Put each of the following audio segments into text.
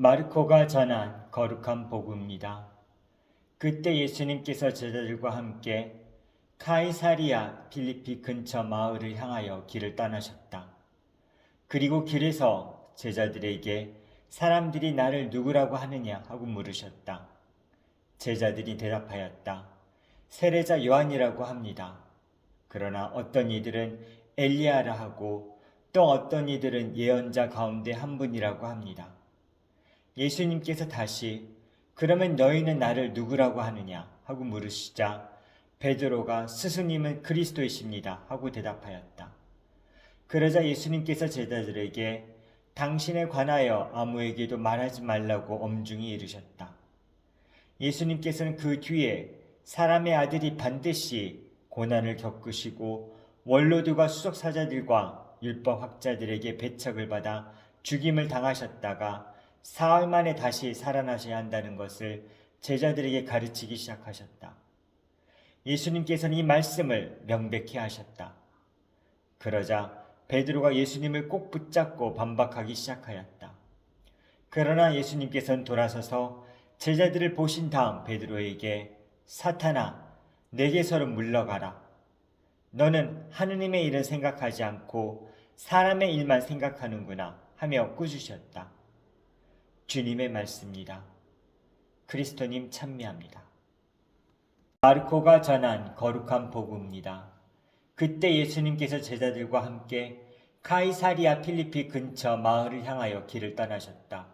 마르코가 전한 거룩한 복음입니다. 그때 예수님께서 제자들과 함께 카이사리아 필리피 근처 마을을 향하여 길을 떠나셨다. 그리고 길에서 제자들에게 사람들이 나를 누구라고 하느냐 하고 물으셨다. 제자들이 대답하였다. 세례자 요한이라고 합니다. 그러나 어떤 이들은 엘리야라 하고 또 어떤 이들은 예언자 가운데 한 분이라고 합니다. 예수님께서 다시 그러면 너희는 나를 누구라고 하느냐 하고 물으시자 베드로가 스승님은 그리스도이십니다 하고 대답하였다. 그러자 예수님께서 제자들에게 당신에 관하여 아무에게도 말하지 말라고 엄중히 이르셨다. 예수님께서는 그 뒤에 사람의 아들이 반드시 고난을 겪으시고 원로들과 수석사자들과 율법학자들에게 배척을 받아 죽임을 당하셨다가 사흘 만에 다시 살아나셔야 한다는 것을 제자들에게 가르치기 시작하셨다. 예수님께서는 이 말씀을 명백히 하셨다. 그러자 베드로가 예수님을 꼭 붙잡고 반박하기 시작하였다. 그러나 예수님께서는 돌아서서 제자들을 보신 다음 베드로에게 사탄아, 내게서로 물러가라. 너는 하느님의 일을 생각하지 않고 사람의 일만 생각하는구나 하며 꾸짖으셨다. 주님의 말씀입니다. 그리스도님 찬미합니다. 마르코가 전한 거룩한 복음입니다. 그때 예수님께서 제자들과 함께 카이사리아 필리피 근처 마을을 향하여 길을 떠나셨다.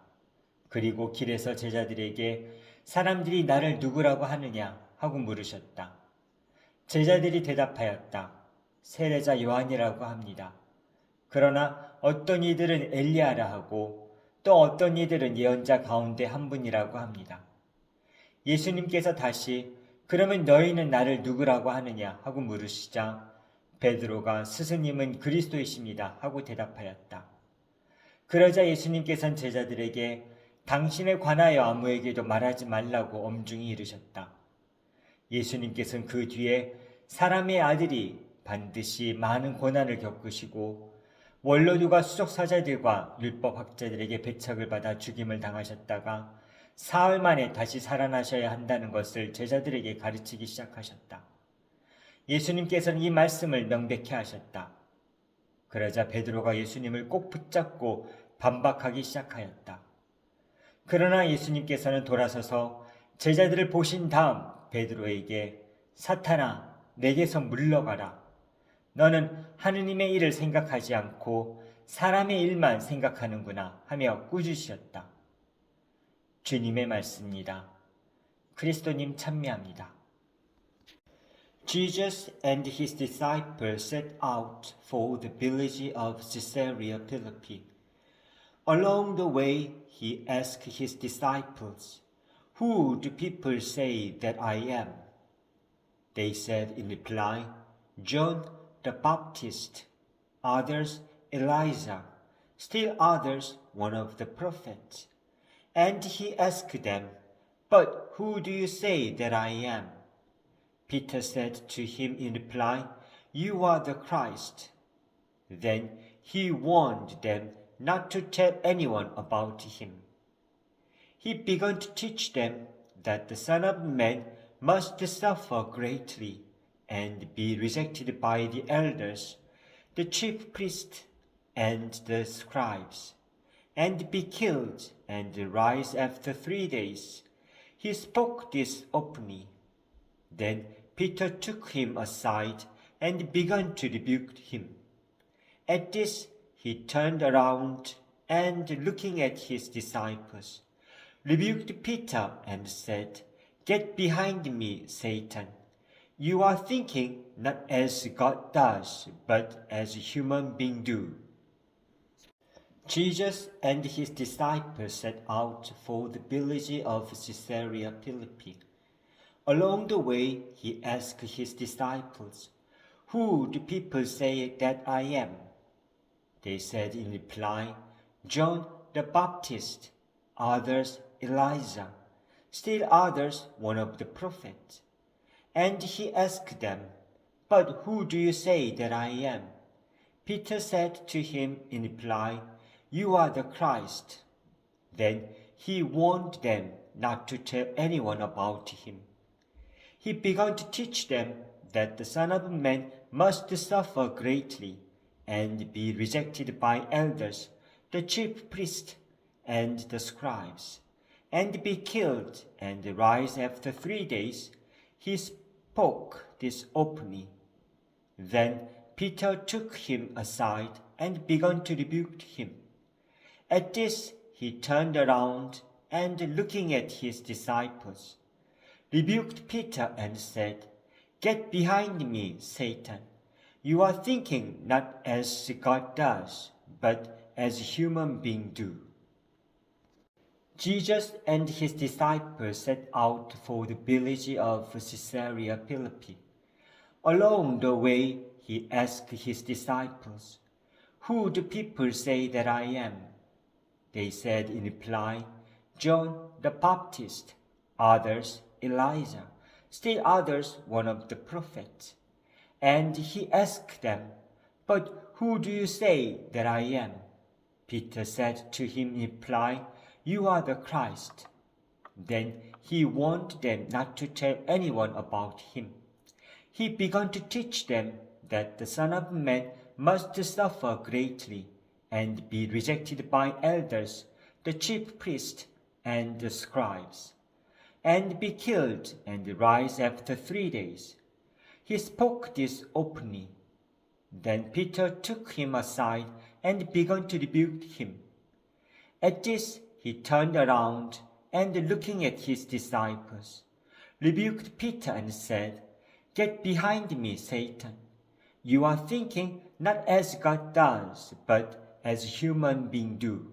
그리고 길에서 제자들에게 사람들이 나를 누구라고 하느냐 하고 물으셨다. 제자들이 대답하였다. 세례자 요한이라고 합니다. 그러나 어떤 이들은 엘리야라 하고 또 어떤 이들은 예언자 가운데 한 분이라고 합니다. 예수님께서 다시 그러면 너희는 나를 누구라고 하느냐 하고 물으시자 베드로가 스승님은 그리스도이십니다 하고 대답하였다. 그러자 예수님께서는 제자들에게 당신에 관하여 아무에게도 말하지 말라고 엄중히 이르셨다. 예수님께서는 그 뒤에 사람의 아들이 반드시 많은 고난을 겪으시고 원로들과 수석사자들과 율법학자들에게 배척을 받아 죽임을 당하셨다가 사흘 만에 다시 살아나셔야 한다는 것을 제자들에게 가르치기 시작하셨다. 예수님께서는 이 말씀을 명백히 하셨다. 그러자 베드로가 예수님을 꼭 붙잡고 반박하기 시작하였다. 그러나 예수님께서는 돌아서서 제자들을 보신 다음 베드로에게 사탄아, 내게서 물러가라. 너는 하느님의 일을 생각하지 않고 사람의 일만 생각하는구나 하며 꾸짖으셨다. 주님의 말씀입니다. 그리스도님 찬미합니다. Jesus and his disciples set out for the village of Caesarea Philippi. Along the way, he asked his disciples, "Who do people say that I am?" They said in reply, "John the Baptist, others Elijah, still others one of the prophets." And he asked them, "But who do you say that I am?" Peter said to him in reply, "You are the Christ." Then he warned them not to tell anyone about him. He began to teach them that the Son of Man must suffer greatly and be rejected by the elders, the chief priests, and the scribes, and be killed and rise after 3 days. He spoke this openly. Then Peter took him aside and began to rebuke him. At this he turned around and, looking at his disciples, rebuked Peter and said, "Get behind me, Satan. You are thinking not as God does, but as human beings do." Jesus and his disciples set out for the village of Caesarea Philippi. Along the way, he asked his disciples, "Who do people say that I am?" They said in reply, "John the Baptist, others Elijah, still others one of the prophets." And he asked them, "But who do you say that I am?" Peter said to him in reply, "You are the Christ." Then he warned them not to tell anyone about him. He began to teach them that the Son of Man must suffer greatly and be rejected by elders, the chief priests, and the scribes, and be killed and rise after 3 days. He spoke this openly. Then Peter took him aside and began to rebuke him. At this he turned around and, looking at his disciples, rebuked Peter and said, "Get behind me, Satan. You are thinking not as God does, but as human beings do." Jesus and his disciples set out for the village of Caesarea Philippi. Along the way, he asked his disciples, "Who do people say that I am?" They said in reply, "John the Baptist, others Elijah, still others one of the prophets." And he asked them, "But who do you say that I am?" Peter said to him in reply, "You are the Christ." Then he warned them not to tell anyone about him. He began to teach them that the Son of Man must suffer greatly and be rejected by elders, the chief priests, and the scribes, and be killed and rise after 3 days. He spoke this openly. Then Peter took him aside and began to rebuke him. At this he turned around and, looking at his disciples, rebuked Peter and said, "Get behind me, Satan. You are thinking not as God does, but as human beings do."